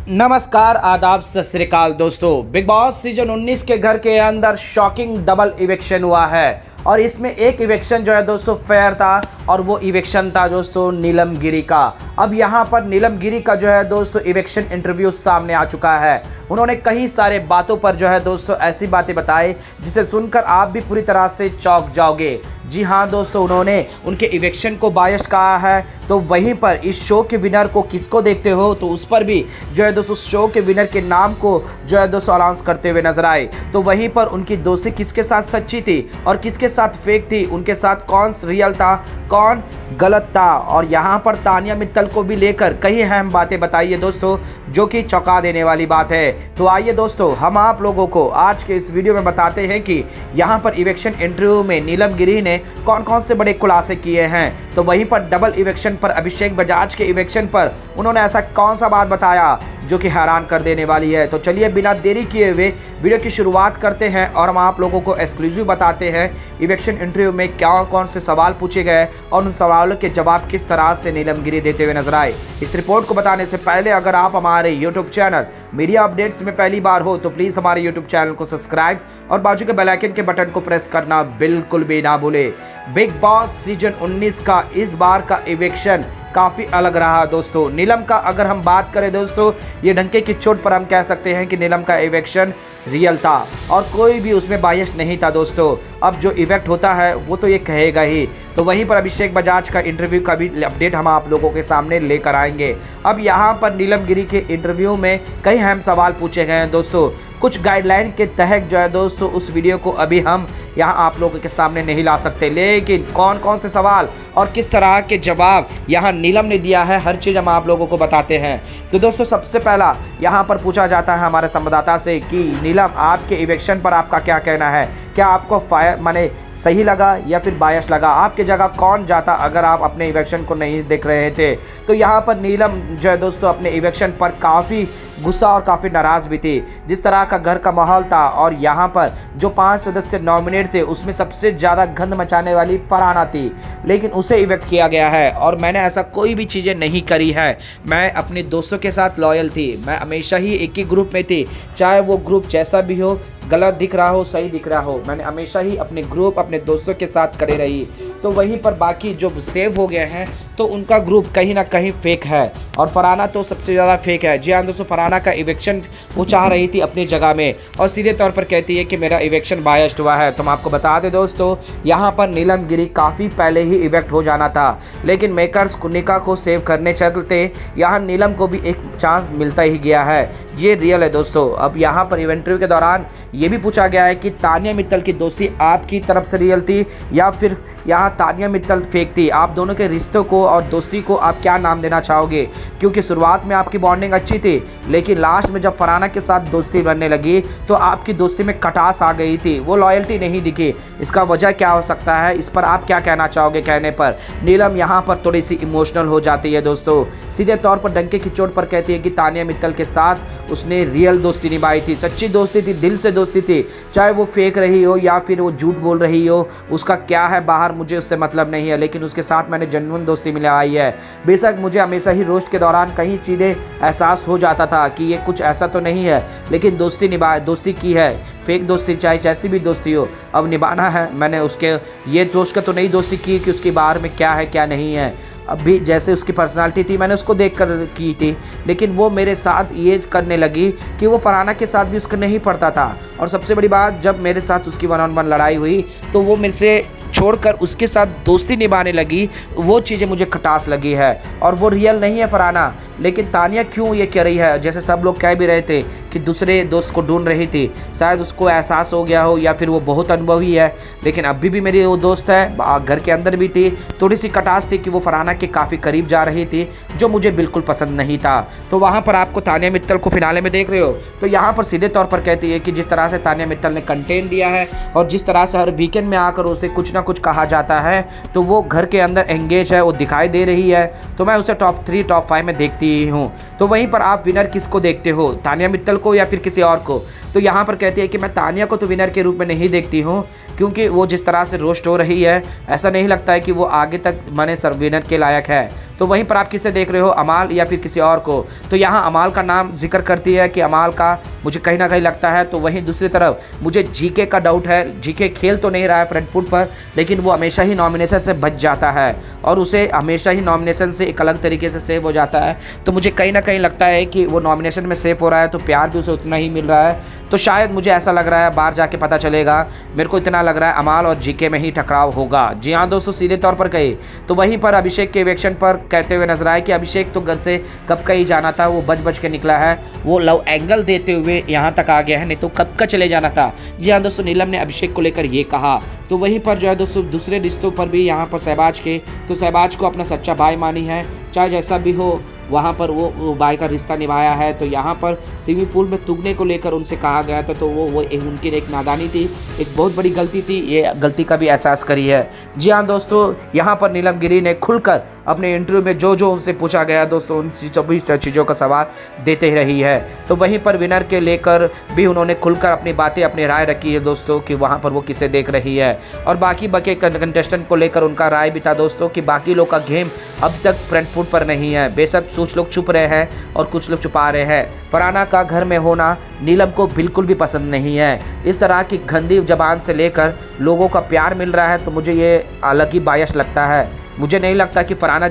नमस्कार, आदाब, सत श्री अकाल दोस्तों। बिग बॉस सीजन 19 के घर के अंदर शॉकिंग डबल इविक्शन हुआ है और इसमें एक इविक्शन जो है दोस्तों फेयर था और वो इविक्शन था दोस्तों नीलम गिरी का। अब यहाँ पर नीलम गिरी का जो है दोस्तों इविक्शन इंटरव्यू सामने आ चुका है। उन्होंने कई सारे बातों पर जो है दोस्तों ऐसी बातें बताई जिसे सुनकर आप भी पूरी तरह से चौंक जाओगे। जी हाँ दोस्तों, उन्होंने उनके इविक्शन को बायस्ड कहा है। तो वहीं पर इस शो के विनर को किसको देखते हो, तो उस पर भी जो है दोस्तों शो के विनर के नाम को जो है दोस्तों अनाउंस करते हुए नजर आए। तो वहीं पर उनकी दोस्ती किसके साथ सच्ची थी और किसके साथ फेक थी, उनके साथ कौन रियल था कौन गलत था, और यहाँ पर तानिया मित्तल को भी लेकर कई अहम बातें बताई है दोस्तों, जो कि चौंका देने वाली बात है। तो आइए दोस्तों, हम आप लोगों को आज के इस वीडियो में बताते हैं कि यहाँ पर इविक्शन इंटरव्यू में नीलम गिरी ने कौन कौन से बड़े खुलासे किए हैं। तो वहीं पर डबल इविक्शन पर, अभिषेक बजाज के इविक्शन पर उन्होंने ऐसा कौन सा बात बताया जो कि हैरान कर देने वाली है। तो चलिए बिना देरी किए हुए वीडियो की शुरुआत करते हैं और हम आप लोगों को एक्सक्लूसिव बताते हैं इविक्शन इंटरव्यू में क्या कौन से सवाल पूछे गए और उन सवालों के जवाब किस तरह से नीलम गिरी देते हुए नजर आए। इस रिपोर्ट को बताने से पहले अगर आप हमारे यूट्यूब चैनल मीडिया अपडेट्स में पहली बार हो तो प्लीज़ हमारे यूट्यूब चैनल को सब्सक्राइब और बाजू के बेल आइकन के बटन को प्रेस करना बिल्कुल भी ना भूले। बिग बॉस सीजन 19 का इस बार का इविक्शन काफ़ी अलग रहा दोस्तों। नीलम का अगर हम बात करें दोस्तों, ये डंके की चोट पर हम कह सकते हैं कि नीलम का इविक्शन रियल था और कोई भी उसमें बायस नहीं था दोस्तों। अब जो इवेक्ट होता है वो तो ये कहेगा ही। तो वहीं पर अभिषेक बजाज का इंटरव्यू का भी अपडेट हम आप लोगों के सामने लेकर आएंगे। अब यहाँ पर नीलम गिरी के इंटरव्यू में कई अहम सवाल पूछे गए हैं दोस्तों। कुछ गाइडलाइन के तहत जो है दोस्तों उस वीडियो को अभी हम यहाँ आप लोगों के सामने नहीं ला सकते, लेकिन कौन कौन से सवाल और किस तरह के जवाब यहाँ नीलम ने दिया है हर चीज़ हम आप लोगों को बताते हैं। तो दोस्तों सबसे पहला यहाँ पर पूछा जाता है हमारे संवाददाता से कि नीलम आपके इविक्शन पर आपका क्या कहना है, क्या आपको फायर माने सही लगा या फिर बायस लगा, आपकी जगह कौन जाता अगर आप अपने इविक्शन को नहीं देख रहे थे। तो यहाँ पर नीलम जो है दोस्तों अपने इविक्शन पर काफ़ी गुस्सा और काफ़ी नाराज़ भी थी। जिस तरह का घर का माहौल था और यहाँ पर जो 5 सदस्य नॉमिनेट थे उसमें सबसे ज़्यादा गंद मचाने वाली फरहाना थी, लेकिन उसे इवेक्ट किया गया है। और मैंने ऐसा कोई भी चीज़ें नहीं करी है, मैं अपने दोस्तों के साथ लॉयल थी, मैं हमेशा ही एक ही ग्रुप में थी, चाहे वो ग्रुप जैसा भी हो, गलत दिख रहा हो सही दिख रहा हो, मैंने हमेशा ही अपने ग्रुप अपने दोस्तों के साथ खड़े रही। तो वहीं पर बाकी जो सेव हो गए हैं तो उनका ग्रुप कहीं ना कहीं फेक है और फरहाना तो सबसे ज़्यादा फेक है। जी हाँ दोस्तों, फरहाना का इविक्शन वो चाह रही थी अपनी जगह में और सीधे तौर पर कहती है कि मेरा इविक्शन बायस्ड हुआ है। तो हम आपको बता दें दोस्तों, यहाँ पर नीलम गिरी काफ़ी पहले ही इवेक्ट हो जाना था, लेकिन मेकर्स कुनिका को सेव करने चलते यहाँ नीलम को भी एक चांस मिलता ही गया है। ये रियल है दोस्तों। अब यहाँ पर इंटरव्यू के दौरान ये भी पूछा गया है कि तानिया मित्तल की दोस्ती आपकी तरफ से रियल थी या फिर यहाँ तानिया मित्तल फेक थी। आप दोनों के रिश्तों को और दोस्ती को आप क्या नाम देना चाहोगे, क्योंकि शुरुआत में आपकी बॉन्डिंग अच्छी थी, लेकिन लास्ट में जब फरहाना के साथ दोस्ती बनने लगी तो आपकी दोस्ती में खटास आ गई थी, वो लॉयल्टी नहीं दिखी। इसका वजह क्या हो सकता है, इस पर आप क्या कहना चाहोगे। कहने पर नीलम यहाँ पर थोड़ी सी इमोशनल हो जाती है दोस्तों। सीधे तौर पर डंके की चोट पर कहती है कि तानिया मित्तल के साथ उसने रियल दोस्ती निभाई थी, सच्ची दोस्ती थी, दिल से दोस्ती थी, चाहे वो फेक रही हो या फिर वो झूठ बोल रही हो, उसका क्या है बाहर मुझे उससे मतलब नहीं है, लेकिन उसके साथ मैंने जेन्युइन दोस्ती मिलाई है। बेशक मुझे हमेशा ही रोस्ट के दौरान कई चीज़ें एहसास हो जाता था कि ये कुछ ऐसा तो नहीं है, लेकिन दोस्ती की है, फेक दोस्ती चाहे जैसी भी दोस्ती हो अब निभाना है। मैंने उसके ये दोस्त का तो नहीं दोस्ती की कि उसके बाहर में क्या है क्या नहीं है, अब भी जैसे उसकी पर्सनालिटी थी मैंने उसको देख कर की थी, लेकिन वो मेरे साथ ये करने लगी कि वो फरहाना के साथ भी उसका नहीं पड़ता था। और सबसे बड़ी बात, जब मेरे साथ उसकी 1-on-1 लड़ाई हुई तो वो मेरे से छोड़कर उसके साथ दोस्ती निभाने लगी, वो चीज़ें मुझे खटास लगी है। और वो रियल नहीं है फरहाना, लेकिन तानिया क्यों ये कह रही है, जैसे सब लोग कह भी रहे थे कि दूसरे दोस्त को ढूंढ रही थी, शायद उसको एहसास हो गया हो या फिर वो बहुत अनुभवी है, लेकिन अभी भी मेरी वो दोस्त है, घर के अंदर भी थी, थोड़ी सी खटास थी कि वो फरहाना के काफ़ी करीब जा रही थी, जो मुझे बिल्कुल पसंद नहीं था। तो वहाँ पर आपको तानिया मित्तल को फिनाले में देख रहे हो, तो यहाँ पर सीधे तौर पर कहती है कि जिस तरह से तानिया मित्तल ने कंटेंट दिया है और जिस तरह से हर वीकेंड में आकर उसे कुछ ना कुछ कहा जाता है, तो वो घर के अंदर एंगेज है, वो दिखाई दे रही है, तो मैं उसे टॉप 3 टॉप 5 में देखती ही हूँ। तो वहीं पर आप विनर किसको देखते हो, तानिया मित्तल को या फिर किसी और को। तो यहाँ पर कहती है कि मैं तानिया को तो विनर के रूप में नहीं देखती हूँ, क्योंकि वो जिस तरह से रोस्ट हो रही है ऐसा नहीं लगता है कि वो आगे तक माने सब विनर के लायक है। तो वहीं पर आप किसे देख रहे हो, अमाल या फिर किसी और को? तो यहाँ अमाल का नाम जिक्र करती है कि अमाल का मुझे कहीं ना कहीं लगता है। तो वहीं दूसरी तरफ मुझे जीके का डाउट है। जीके खेल तो नहीं रहा है फ्रंट फुट पर, लेकिन वो हमेशा ही नॉमिनेशन से बच जाता है और उसे हमेशा ही नॉमिनेशन से एक अलग तरीके से सेव हो जाता है। तो मुझे कहीं ना कहीं लगता है कि वो नॉमिनेशन में सेव हो रहा है तो प्यार भी उसे उतना ही मिल रहा है। तो शायद मुझे ऐसा लग रहा है, बाहर जाके पता चलेगा। मेरे को इतना लग रहा है अमाल और जीके में ही टकराव होगा। जी हाँ दोस्तों, सीधे तौर पर कहे तो वहीं पर अभिषेक के इवेक्शन पर कहते हुए नजर आए कि अभिषेक तो घर से कब का ही जाना था, वो बच के निकला है, वो लव एंगल देते हुए यहाँ तक आ गया है, नहीं तो कब का चले जाना था। जी हाँ दोस्तों, नीलम ने अभिषेक को लेकर ये कहा। तो वहीं पर जो है दोस्तों दूसरे रिश्तों पर भी यहाँ पर शहबाज के, तो शहबाज को अपना सच्चा भाई मानी है, चाहे जैसा भी हो वहाँ पर वो भाई का रिश्ता निभाया है। तो यहाँ पर स्विमिंग पूल में तुगने को लेकर उनसे कहा गया था, तो वो उनकी एक नादानी थी, एक बहुत बड़ी गलती थी, ये गलती का भी एहसास करी है। जी हाँ दोस्तों, यहाँ पर नीलम गिरी ने खुलकर अपने इंटरव्यू में जो उनसे पूछा गया दोस्तों उन चीज़ों का सवाल देते रही है। तो वहीं पर विनर के लेकर भी उन्होंने खुलकर अपनी बातें, अपनी राय रखी है दोस्तों कि वहाँ पर वो किसे देख रही है, और बाकी बके कंटेस्टेंट को लेकर उनका राय भी था दोस्तों कि बाकी लोग का गेम अब तक फ्रंट फुट पर नहीं है। बेशक कुछ लोग चुप रहे हैं और कुछ लोग छुपा रहे हैं। फरहाना का घर में होना नीलम को बिल्कुल भी पसंद नहीं है। इस तरह की गंदी जबान से लेकर लोगों का प्यार मिल रहा है, तो मुझे ये अलग ही बायस लगता है। मुझे नहीं लगता कि फरहाना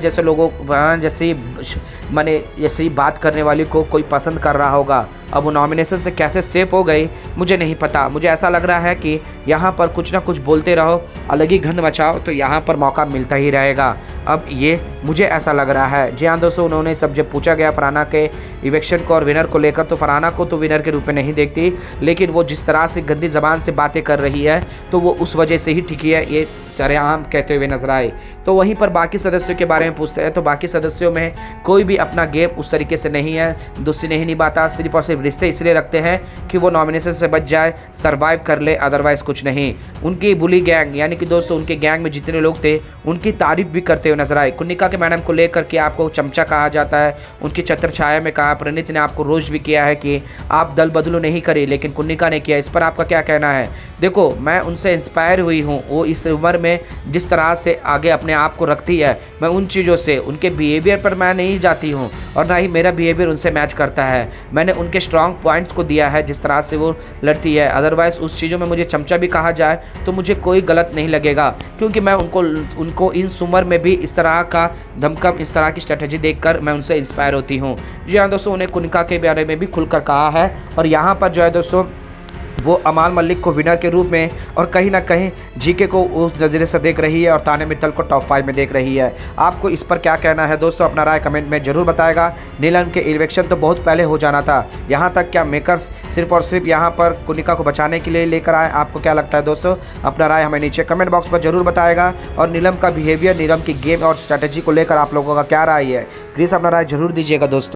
जैसी बात करने वाली को कोई पसंद कर रहा होगा। अब वो नॉमिनेशन से कैसे सेफ हो गई मुझे नहीं पता। मुझे ऐसा लग रहा है कि यहाँ पर कुछ ना कुछ बोलते रहो, अलग ही गंध मचाओ, तो यहाँ पर मौका मिलता ही रहेगा। अब ये मुझे ऐसा लग रहा है। जी हाँ दोस्तों, उन्होंने सब जब पूछा गया फरहाना के इवेक्शन को और विनर को लेकर, तो फरहाना को तो विनर के रूप में नहीं देखती, लेकिन वो जिस तरह से गंदी ज़बान से बातें कर रही है तो वो उस वजह से ही टिकी है, ये सरेआम कहते हुए नजर आए। तो वहीं पर बाकी सदस्यों के बारे में पूछते हैं, तो बाकी सदस्यों में कोई भी अपना गेम उस तरीके से नहीं है, दोस्ती नहीं निभाता, सिर्फ और सिर्फ रिश्ते इसलिए रखते हैं कि वो नॉमिनेशन से बच जाए, सरवाइव कर ले, अदरवाइज कुछ नहीं। उनकी बुली गैंग यानी कि दोस्तों उनके गैंग में जितने लोग थे उनकी तारीफ भी करते हुए नजर आए। कुन्निका के मैडम को लेकर के आपको चमचा कहा जाता है, उनकी छत्र छाया में कहा। प्रणीत ने आपको रोस्ट भी किया है कि आप दल बदलू नहीं करे, लेकिन कुन्निका ने किया। इस पर आपका क्या कहना है? देखो, मैं उनसे इंस्पायर हुई हूँ। वो इस उम्र में जिस तरह से आगे अपने आप को रखती है, मैं उन चीज़ों से, उनके बिहेवियर पर मैं नहीं जाती हूँ और ना ही मेरा बिहेवियर उनसे मैच करता है। मैंने उनके स्ट्रॉन्ग पॉइंट्स को दिया है जिस तरह से वो लड़ती है। अदरवाइज़ उस चीज़ों में मुझे चमचा भी कहा जाए तो मुझे कोई गलत नहीं लगेगा, क्योंकि मैं उनको इस उम्र में भी इस तरह का धमकम, इस तरह की स्ट्रेटजी देखकर मैं उनसे इंस्पायर होती हूँ। जी हाँ दोस्तों, उन्हें कुनिका के बारे में भी खुलकर कहा है, और यहाँ पर जो है दोस्तों वो अमाल मलिक को विनर के रूप में और कहीं ना कहीं जीके को उस नज़रे से देख रही है और ताने मित्तल को टॉप 5 में देख रही है। आपको इस पर क्या कहना है दोस्तों? अपना राय कमेंट में ज़रूर बताएगा। नीलम के इलेक्शन तो बहुत पहले हो जाना था, यहाँ तक क्या मेकर्स सिर्फ और सिर्फ यहाँ पर कुनिका को बचाने के लिए लेकर आए? आपको क्या लगता है दोस्तों? अपना राय हमें नीचे कमेंट बॉक्स पर ज़रूर बताएगा। और नीलम का बिहेवियर, नीलम की गेम और स्ट्रैटेजी को लेकर आप लोगों का क्या राय है? प्लीज़ अपना राय ज़रूर दीजिएगा दोस्तों।